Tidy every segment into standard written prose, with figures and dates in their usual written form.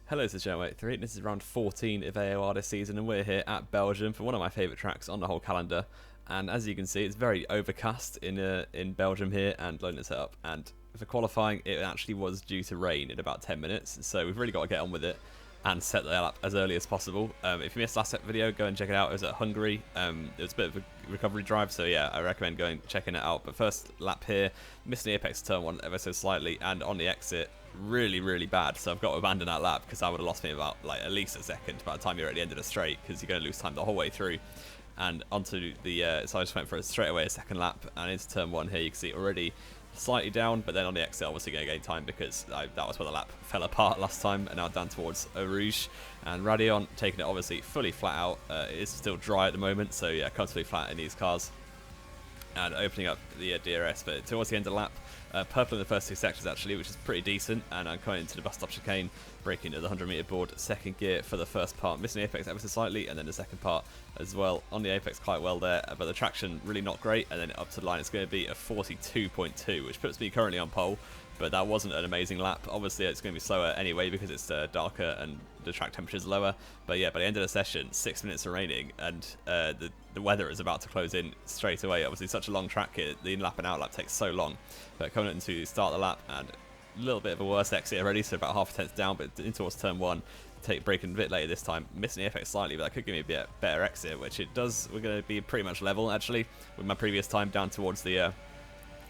Hello, this is Joe83. This is round 14 of AOR this season, and we're here at Belgium for one of my favourite tracks on the whole calendar. And as you can see, it's very overcast in Belgium here, and loading this up. And for qualifying, it actually was due to rain in about 10 minutes, so we've really got to get on with it and set the lap as early as possible. If you missed last video, go and check it out. It was at Hungary. It was a bit of a recovery drive, so yeah, I recommend checking it out. But first lap here, missing the apex turn one ever so slightly, and on the exit, really bad. So I've got to abandon that lap because I would have lost me about at least a second by the time you're at the end of the straight, because you're going to lose time the whole way through. And onto the so I just went for straight away a second lap and into turn one here. You can see already slightly down, but then on the exit obviously going to gain time because that was where the lap fell apart last time, and now down towards Eau Rouge. And Radion taking it obviously fully flat out. It is still dry at the moment, so yeah, comfortably flat in these cars. And opening up the DRS, but towards the end of the lap, purple in the first two sectors actually, which is pretty decent. And I'm coming into the bus stop chicane, braking at the 100-meter board, second gear for the first part, missing the apex ever so slightly, and then the second part as well on the apex quite well there, but the traction really not great. And then up to the line, it's going to be a 42.2, which puts me currently on pole. But that wasn't an amazing lap. Obviously, it's going to be slower anyway because it's darker and the track temperature is lower. But yeah, by the end of the session, 6 minutes remaining, and the weather is about to close in straight away. Obviously, such a long track here, the in-lap and out-lap takes so long. But coming into start the lap, and a little bit of a worse exit already, so about half a tenth down, but in towards turn one, braking a bit later this time, missing the apex slightly, but that could give me a bit better exit, which it does. We're going to be pretty much level, actually, with my previous time down towards the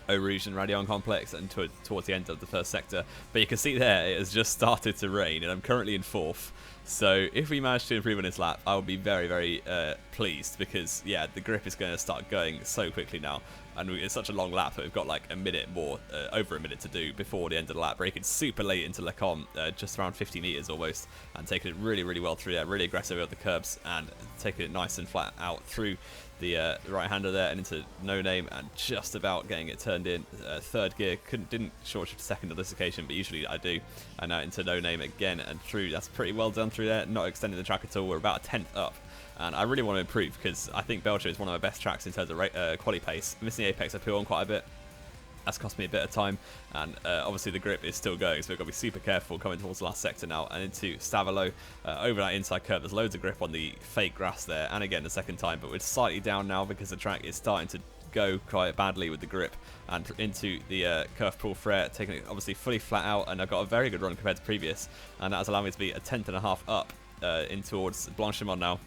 Eau Rouge and Radion complex and towards the end of the first sector. But you can see there it has just started to rain, and I'm currently in fourth. So if we manage to improve on this lap, I will be very pleased, because yeah, the grip is going to start going so quickly now, and it's such a long lap that we've got like a minute more, over a minute to do before the end of the lap, braking super late into Lecom, just around 50 meters almost, and taking it really well through there, really aggressive with the curbs, and taking it nice and flat out through the right-hander there and into No Name, and just about getting it turned in. Third gear, didn't short shift second on this occasion, but usually I do. And now into No Name again and through. That's pretty well done through there, not extending the track at all. We're about a tenth up, and I really want to improve because I think Belgium is one of my best tracks in terms of quali pace. Missing the apex, I peel on quite a bit. That's cost me a bit of time, and obviously the grip is still going, so we've got to be super careful coming towards the last sector now, and into Stavalo, over that inside curve. There's loads of grip on the fake grass there, and again the second time, but we're slightly down now because the track is starting to go quite badly with the grip, and into the curve pull Frere, taking it obviously fully flat out, and I've got a very good run compared to previous, and that has allowed me to be a tenth and a half up in towards Blanchimont now.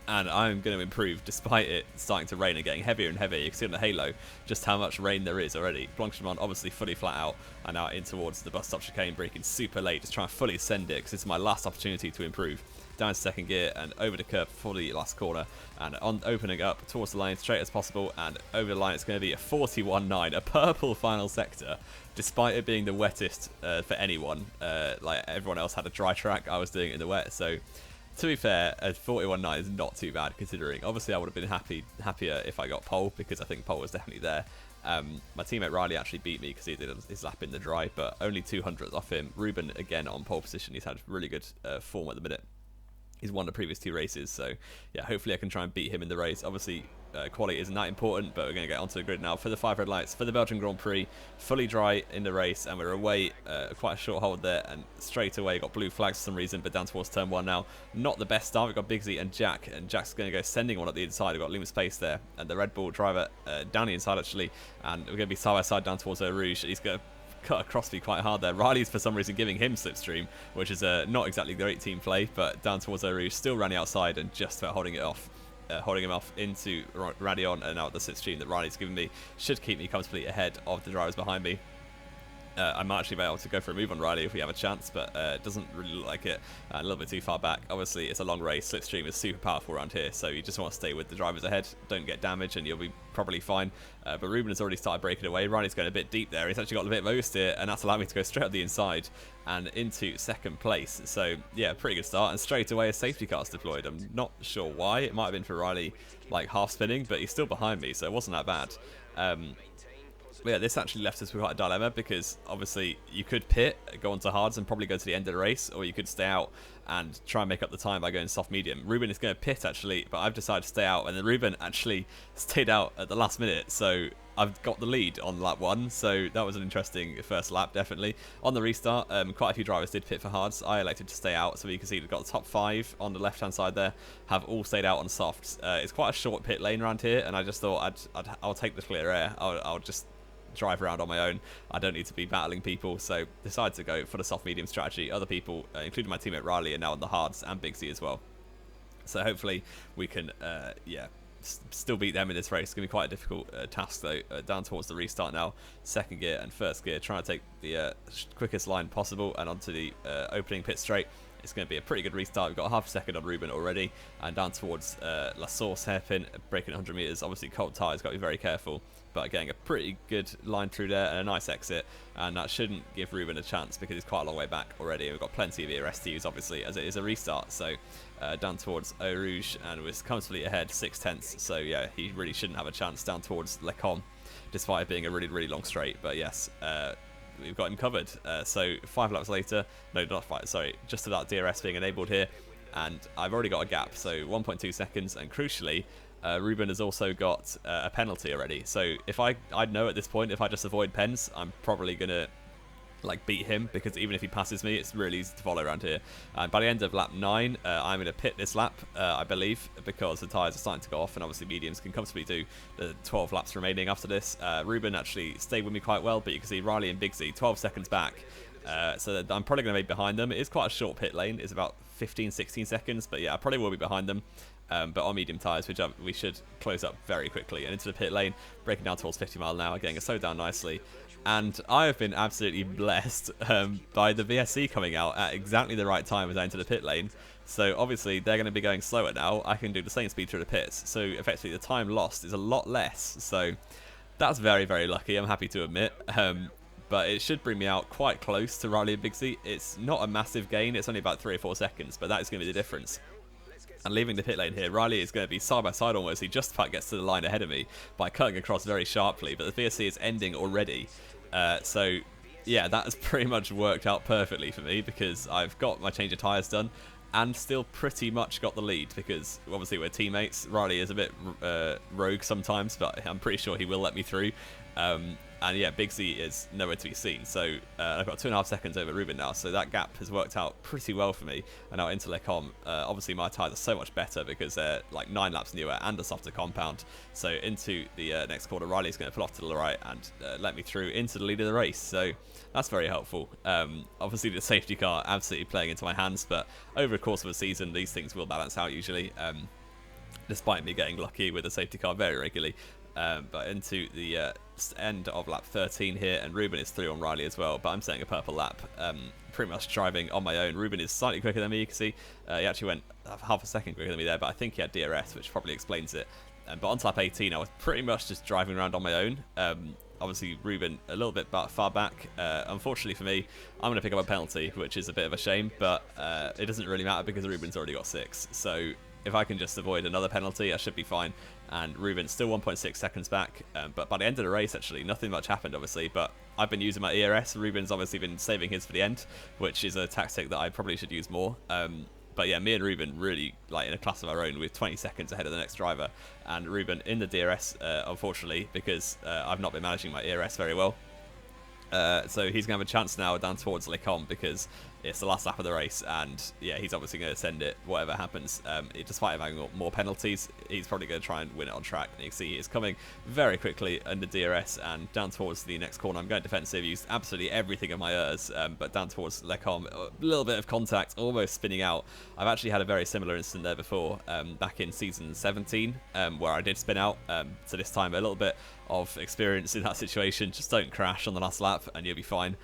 And I'm going to improve despite it starting to rain and getting heavier and heavier. You can see on the halo just how much rain there is already. Blanchimont obviously fully flat out, and now in towards the bus stop chicane, braking super late, just trying to fully send it because it's my last opportunity to improve. Down to second gear and over the curb for the last corner, and on opening up towards the line straight as possible, and over the line it's going to be a 41.9, a purple final sector, despite it being the wettest for anyone. Like everyone else had a dry track, I was doing it in the wet, so to be fair, a 41.9 is not too bad considering. Obviously, I would have been happier if I got pole, because I think pole was definitely there. My teammate Riley actually beat me because he did his lap in the dry, but only 200 off him. Ruben, again, on pole position. He's had really good form at the minute. He's won the previous two races, so yeah, hopefully I can try and beat him in the race. Obviously, quality isn't that important, but we're going to get onto the grid now for the 5 red lights for the Belgian Grand Prix. Fully dry in the race, and we're away quite a short hold there, and straight away got blue flags for some reason, but down towards turn one now. Not the best start. We've got Bigsy and Jack, and Jack's going to go sending one at the inside. We've got Loomis Pace there, and the Red Bull driver down the inside actually, and we're going to be side by side down towards Eau Rouge. He's going to cut across me quite hard there. Riley's for some reason giving him slipstream, which is not exactly great team play, but down towards Eau Rouge, still running outside and just about holding it off. Holding him off into Radion, and now the slipstream that Riley's given me should keep me comfortably ahead of the drivers behind me. I might actually be able to go for a move on Riley if we have a chance, but it doesn't really look like it. A little bit too far back. Obviously, it's a long race. Slipstream is super powerful around here, so you just want to stay with the drivers ahead. Don't get damaged, and you'll be probably fine. But Ruben has already started breaking away. Riley's going a bit deep there. He's actually got a bit of oversteer, and that's allowed me to go straight up the inside and into second place. So, yeah, pretty good start. And straight away, a safety car's deployed. I'm not sure why. It might have been for Riley, like, half spinning, but he's still behind me, so it wasn't that bad. But yeah, this actually left us with quite a dilemma, because obviously you could pit, go onto hards and probably go to the end of the race, or you could stay out and try and make up the time by going soft medium. Ruben is going to pit actually, but I've decided to stay out, and then Ruben actually stayed out at the last minute, so I've got the lead on lap 1, so that was an interesting first lap, definitely. On the restart, quite a few drivers did pit for hards. I elected to stay out, so you can see we've got the top 5 on the left-hand side there, have all stayed out on softs. It's quite a short pit lane around here, and I just thought I'll take the clear air. I'll just drive around on my own. I don't need to be battling people, so decided to go for the soft medium strategy. Other people, including my teammate Riley, are now on the hards, and Big Z as well. So hopefully we can still beat them in this race. It's going to be quite a difficult task though. Down towards the restart now, second gear and first gear, trying to take the quickest line possible and onto the opening pit straight. It's going to be a pretty good restart. We've got half a second on Ruben already, and down towards La Source hairpin, breaking 100 meters. Obviously cold tyres, got to be very careful, but getting a pretty good line through there and a nice exit, and that shouldn't give Ruben a chance because he's quite a long way back already. We've got plenty of ERS to use, obviously, as it is a restart. So down towards Eau Rouge, and was comfortably ahead 6/10. So yeah, he really shouldn't have a chance down towards Le Com, despite it being a really long straight. But yes, we've got him covered. So 5 laps later, no, not 5, sorry, just about DRS being enabled here, and I've already got a gap, so 1.2 seconds, and crucially, Ruben has also got a penalty already. So if I'd know at this point, if I just avoid pens, I'm probably gonna beat him, because even if he passes me, it's really easy to follow around here. And by the end of lap 9, I'm going to pit this lap, I believe, because the tyres are starting to go off, and obviously mediums can comfortably do the 12 laps remaining after this. Ruben actually stayed with me quite well, but you can see Riley and Big Z 12 seconds back, so that I'm probably going to be behind them. It is quite a short pit lane, it's about 15-16 seconds, but yeah, I probably will be behind them. But on medium tyres, which we should close up very quickly, and into the pit lane, breaking down towards 50 mile an hour, getting it slowed down nicely. And I have been absolutely blessed by the VSC coming out at exactly the right time as I enter the pit lane. So obviously they're going to be going slower now. I can do the same speed through the pits. So effectively the time lost is a lot less. So that's very lucky, I'm happy to admit. But it should bring me out quite close to Riley and Big Z. It's not a massive gain. It's only about 3 or 4 seconds, but that is going to be the difference. And leaving the pit lane here, Riley is going to be side by side almost. He just about gets to the line ahead of me by cutting across very sharply, but the VSC is ending already. So yeah, that has pretty much worked out perfectly for me, because I've got my change of tyres done and still pretty much got the lead, because obviously we're teammates. Riley is a bit rogue sometimes, but I'm pretty sure he will let me through. And yeah, Big Z is nowhere to be seen. So I've got 2.5 seconds over Ruben now. So that gap has worked out pretty well for me. And now into Le Com, obviously my tyres are so much better because they're like 9 laps newer and a softer compound. So into the next corner, Riley's going to pull off to the right and let me through into the lead of the race. So that's very helpful. Obviously the safety car absolutely playing into my hands, but over the course of a season, these things will balance out usually. Despite me getting lucky with the safety car very regularly. But into the end of lap 13 here, and Ruben is through on Riley as well, but I'm setting a purple lap, pretty much driving on my own. Ruben is slightly quicker than me, you can see. He actually went half a second quicker than me there, but I think he had DRS, which probably explains it. But on lap 18, I was pretty much just driving around on my own. Obviously, Ruben a little bit far back. Unfortunately for me, I'm going to pick up a penalty, which is a bit of a shame, but it doesn't really matter because Ruben's already got 6. So if I can just avoid another penalty, I should be fine. And Ruben's still 1.6 seconds back. But by the end of the race, actually, nothing much happened, obviously. But I've been using my ERS. Ruben's obviously been saving his for the end, which is a tactic that I probably should use more. But yeah, me and Ruben really in a class of our own with 20 seconds ahead of the next driver. And Ruben in the DRS, unfortunately, because I've not been managing my ERS very well. So he's going to have a chance now down towards Le Com because it's the last lap of the race, and yeah, he's obviously going to send it whatever happens. Despite him having more penalties, he's probably going to try and win it on track. And you can see he is coming very quickly under DRS and down towards the next corner. I'm going defensive, used absolutely everything in my ERS, but down towards Le Com, a little bit of contact, almost spinning out. I've actually had a very similar incident there before, back in season 17, where I did spin out. So this time a little bit of experience in that situation. Just don't crash on the last lap and you'll be fine.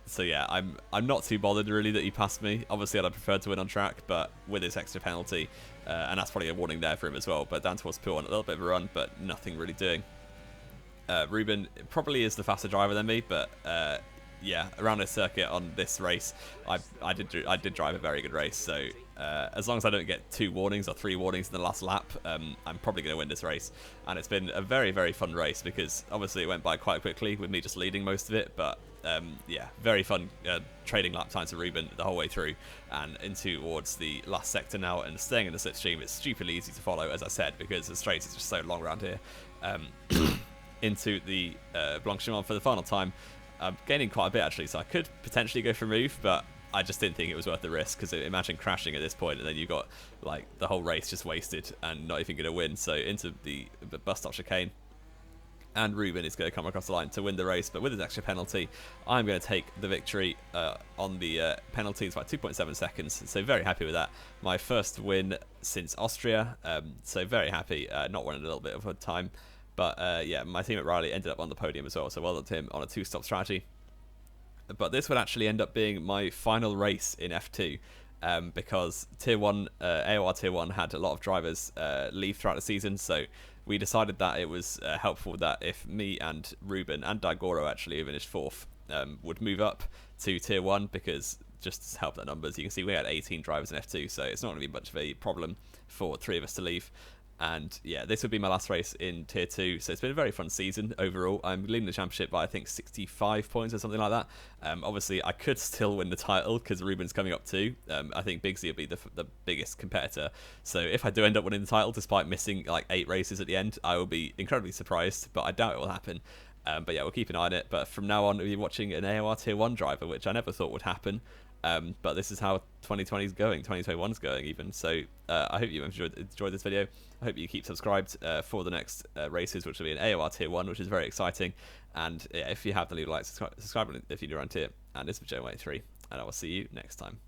So yeah, I'm not too bothered really that he passed me. Obviously I'd prefer to win on track, but with this extra penalty, and that's probably a warning there for him as well. But down towards Pool on a little bit of a run, but nothing really doing. Ruben probably is the faster driver than me, but yeah, around this circuit on this race, I did drive a very good race. So as long as I don't get 2 warnings or 3 warnings in the last lap, I'm probably going to win this race. And it's been a very, very fun race because obviously it went by quite quickly with me just leading most of it. But yeah, very fun trading lap times to Ruben the whole way through and into towards the last sector now. And staying in the slipstream, it's stupidly easy to follow, as I said, because the straight is just so long around here. into the Blanchimont for the final time. Gaining quite a bit actually, so I could potentially go for move, but I just didn't think it was worth the risk, because imagine crashing at this point and then you got like the whole race just wasted and not even going to win. So into the bus stop chicane, and Ruben is going to come across the line to win the race, but with his extra penalty, I'm going to take the victory on the penalties by 2.7 seconds, so very happy with that. My first win since Austria, so very happy, not winning a little bit of a time, but yeah, my team at Riley ended up on the podium as well, so well done to him on a 2-stop strategy. But this would actually end up being my final race in F2, because Tier 1, AOR Tier 1 had a lot of drivers leave throughout the season, so we decided that it was helpful that if me and Ruben and Daigoro, actually, who finished 4th, would move up to Tier 1, because just to help the numbers, you can see we had 18 drivers in F2, so it's not going to be much of a problem for 3 of us to leave. And yeah, this would be my last race in Tier 2, so it's been a very fun season overall. I'm leading the championship by I think 65 points or something like that. Obviously, I could still win the title because Ruben's coming up too. I think Bigsy will be the biggest competitor, so if I do end up winning the title despite missing like 8 races at the end, I will be incredibly surprised, but I doubt it will happen. But yeah, we'll keep an eye on it. But from now on, we'll be watching an AOR Tier 1 driver, which I never thought would happen. But this is how 2020 is going, 2021 is going even. So I hope you enjoyed this video. I hope you keep subscribed for the next races, which will be an AOR Tier 1, which is very exciting. And yeah, if you have, then leave a like, subscribe if you're around here. And this is Joe 83, and I will see you next time.